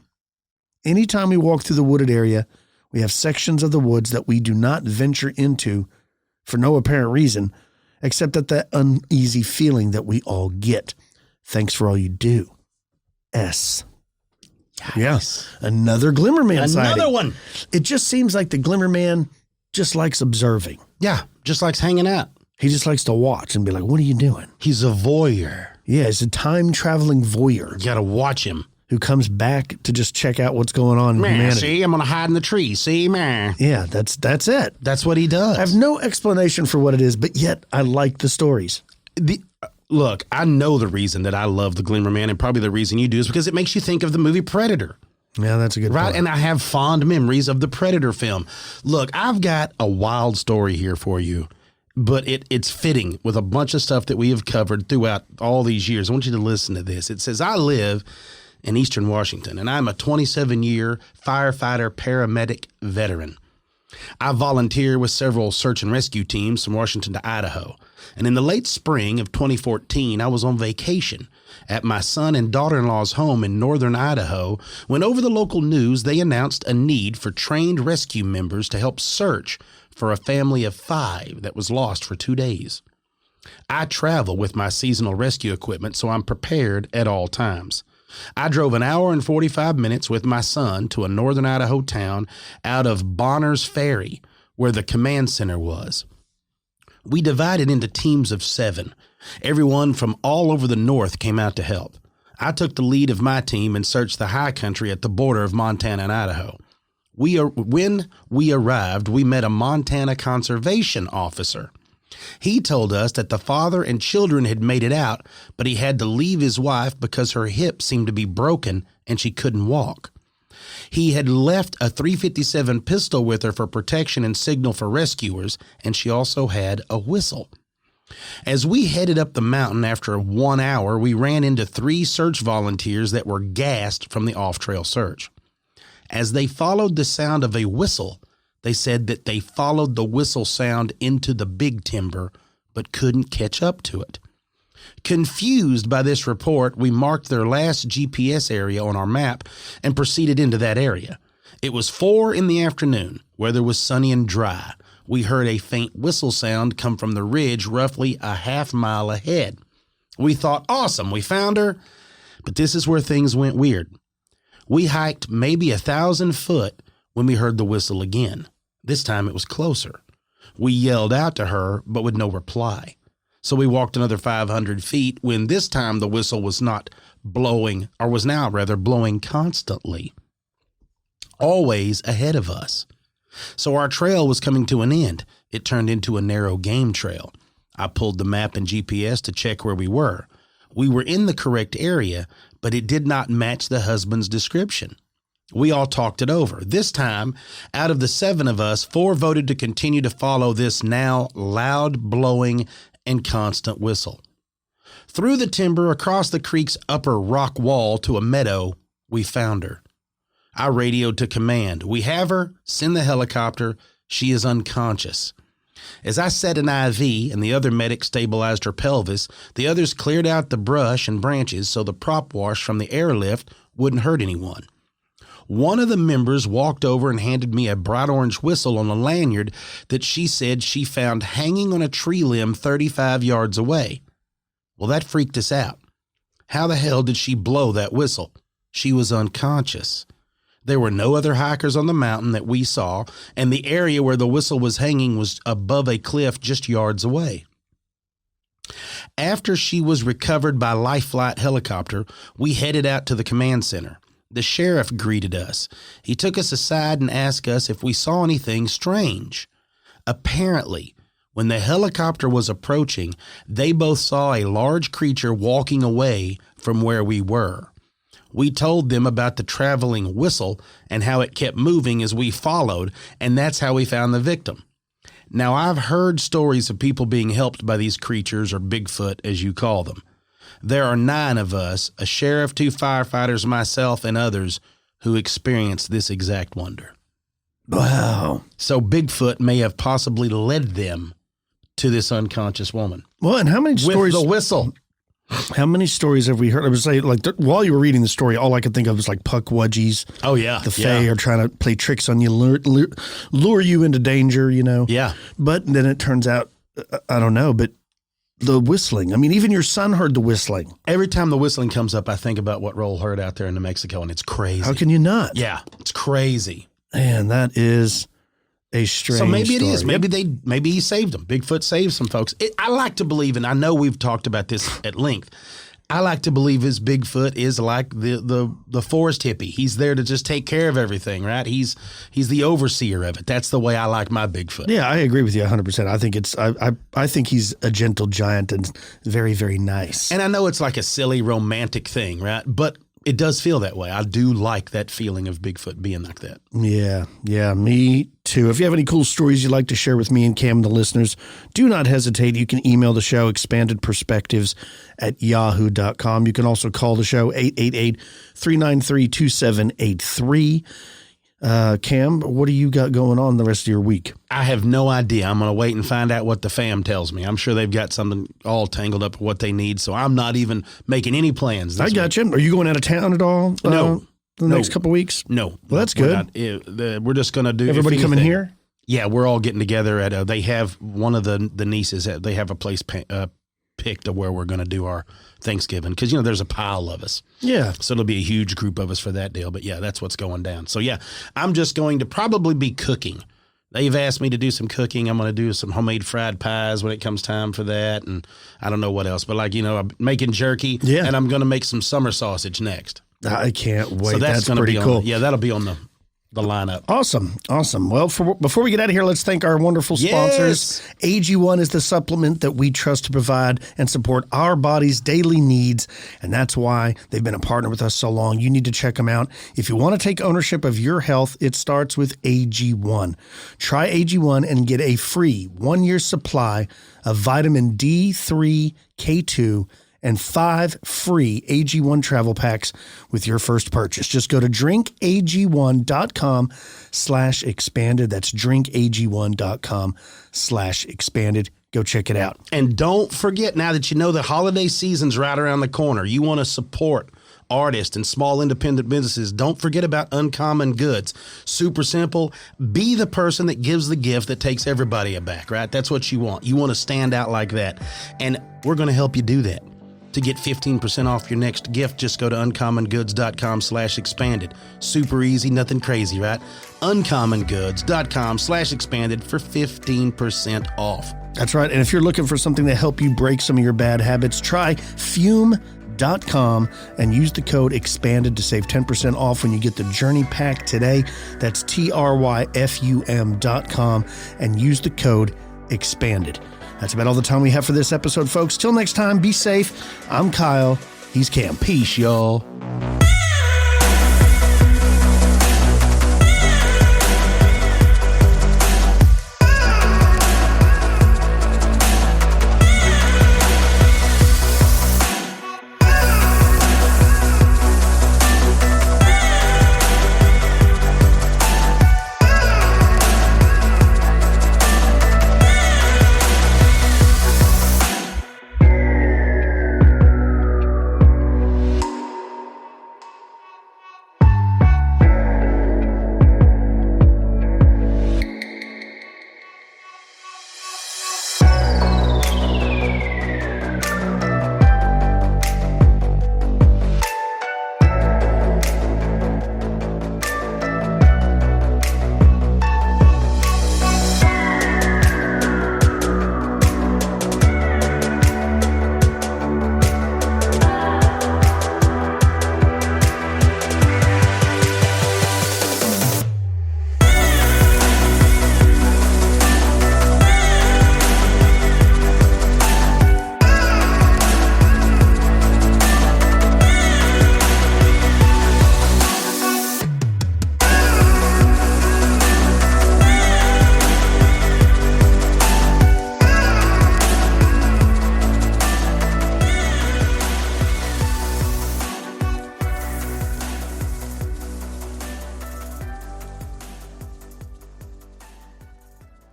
Anytime we walk through the wooded area, we have sections of the woods that we do not venture into for no apparent reason, except that uneasy feeling that we all get. Thanks for all you do. S. Yes. Yeah. Another Glimmer Man sighting. Another one. It just seems like the Glimmer Man just likes observing. Yeah, just likes hanging out. He just likes to watch and be like, "What are you doing?" He's a voyeur. Yeah, he's a time-traveling voyeur. You got to watch him. Who comes back to just check out what's going on in humanity. See, I'm going to hide in the tree. See, man. Yeah, that's it. That's what he does. I have no explanation for what it is, but yet I like the stories. Look, I know the reason that I love the Glimmer Man, and probably the reason you do, is because it makes you think of the movie Predator. Yeah, that's a good point. And I have fond memories of the Predator film. Look, I've got a wild story here for you, but it's fitting with a bunch of stuff that we have covered throughout all these years. I want you to listen to this. It says, I live in Eastern Washington, and I'm a 27-year firefighter paramedic veteran. I volunteer with several search and rescue teams from Washington to Idaho. And in the late spring of 2014, I was on vacation at my son and daughter-in-law's home in northern Idaho when over the local news they announced a need for trained rescue members to help search for a family of 5 that was lost for 2 days. I travel with my seasonal rescue equipment, so I'm prepared at all times. I drove an hour and 45 minutes with my son to a northern Idaho town out of Bonner's Ferry, where the command center was. We divided into teams of 7. Everyone from all over the north came out to help. I took the lead of my team and searched the high country at the border of Montana and Idaho. When we arrived, we met a Montana conservation officer. He told us that the father and children had made it out, but he had to leave his wife because her hip seemed to be broken and she couldn't walk. He had left a .357 pistol with her for protection and signal for rescuers, and she also had a whistle. As we headed up the mountain after 1 hour, we ran into 3 search volunteers that were gassed from the off-trail search. As they followed the sound of a whistle, they said that they followed the whistle sound into the big timber, but couldn't catch up to it. Confused by this report, we marked their last GPS area on our map and proceeded into that area. It was 4 in the afternoon. Weather was sunny and dry. We heard a faint whistle sound come from the ridge roughly a half mile ahead. We thought, awesome, we found her. But this is where things went weird. We hiked maybe 1,000 foot when we heard the whistle again. This time it was closer. We yelled out to her, but with no reply. So we walked another 500 feet when this time the whistle was not blowing, or was now rather blowing constantly, always ahead of us. So our trail was coming to an end. It turned into a narrow game trail. I pulled the map and GPS to check where we were. We were in the correct area, but it did not match the husband's description. We all talked it over. This time, out of the 7 of us, 4 voted to continue to follow this now loud blowing and constant whistle. Through the timber, across the creek's upper rock wall to a meadow, we found her. I radioed to command. We have her. Send the helicopter. She is unconscious. As I set an IV and the other medic stabilized her pelvis, the others cleared out the brush and branches so the prop wash from the airlift wouldn't hurt anyone. One of the members walked over and handed me a bright orange whistle on a lanyard that she said she found hanging on a tree limb 35 yards away. Well, that freaked us out. How the hell did she blow that whistle? She was unconscious. There were no other hikers on the mountain that we saw, and the area where the whistle was hanging was above a cliff just yards away. After she was recovered by life flight helicopter, we headed out to the command center. The sheriff greeted us. He took us aside and asked us if we saw anything strange. Apparently, when the helicopter was approaching, they both saw a large creature walking away from where we were. We told them about the traveling whistle and how it kept moving as we followed, and that's how we found the victim. Now, I've heard stories of people being helped by these creatures, or Bigfoot, as you call them. There are 9 of us, a sheriff, 2 firefighters, myself, and others, who experienced this exact wonder. Wow. So Bigfoot may have possibly led them to this unconscious woman. Well, and how many stories? With the whistle. How many stories have we heard? I would say, like, while you were reading the story, all I could think of was like puckwudgies. Oh, yeah. The Fae are trying to play tricks on you, lure you into danger, you know? Yeah. But then it turns out, I don't know, but the whistling. I mean, even your son heard the whistling. Every time the whistling comes up, I think about what Roll heard out there in New Mexico, and it's crazy. How can you not? Yeah, it's crazy. Man, that is a strange So maybe it story. is. Maybe he saved them. Bigfoot saved some folks. I like to believe, and I know we've talked about this at length, I like to believe his Bigfoot is like the forest hippie. He's there to just take care of everything, right? He's the overseer of it. That's the way I like my Bigfoot. Yeah, I agree with you 100%. I think I think he's a gentle giant and very, very nice. And I know it's like a silly romantic thing, right? But it does feel that way. I do like that feeling of Bigfoot being like that. Yeah, me too. If you have any cool stories you'd like to share with me and Cam and the listeners, do not hesitate. You can email the show, expandedperspectives@yahoo.com. You can also call the show, 888-393-2783. Cam, what do you got going on the rest of your week? I have no idea. I'm going to wait and find out what the fam tells me. I'm sure they've got something all tangled up with what they need, so I'm not even making any plans this I got week. you. Are you going out of town at all? No. The next couple of weeks? No. Well, that's We're good. not. We're just going to do Everybody coming here? Yeah, we're all getting together at they have one of the nieces, they have a place picked of where we're going to do our Thanksgiving, because there's a pile of us. Yeah. So it'll be a huge group of us for that deal. But yeah, that's what's going down. So yeah, I'm just going to probably be cooking. They've asked me to do some cooking. I'm going to do some homemade fried pies when it comes time for that. And I don't know what else, but I'm making jerky. Yeah. And I'm going to make some summer sausage next. I can't wait. So that's pretty cool. That'll be on the lineup. Awesome. Well, before we get out of here, let's thank our wonderful sponsors. Yes. AG1 is the supplement that we trust to provide and support our body's daily needs, and that's why they've been a partner with us so long. You need to check them out. If you want to take ownership of your health, it starts with AG1. Try AG1 and get a free 1-year supply of vitamin D3, K2, and 5 free AG1 travel packs with your first purchase. Just go to drinkag1.com/expanded. That's drinkag1.com/expanded. Go check it out. And don't forget, now that you know the holiday season's right around the corner, you want to support artists and small independent businesses, don't forget about Uncommon Goods. Super simple. Be the person that gives the gift that takes everybody aback, right? That's what you want. You want to stand out like that. And we're going to help you do that. To get 15% off your next gift, just go to uncommongoods.com/expanded. Super easy, nothing crazy, right? uncommongoods.com/expanded for 15% off. That's right. And if you're looking for something to help you break some of your bad habits, try Fume.com and use the code EXPANDED to save 10% off when you get the Journey Pack today. That's TRYFUM.com and use the code EXPANDED. That's about all the time we have for this episode, folks. Till next time, be safe. I'm Kyle. He's Cam. Peace, y'all.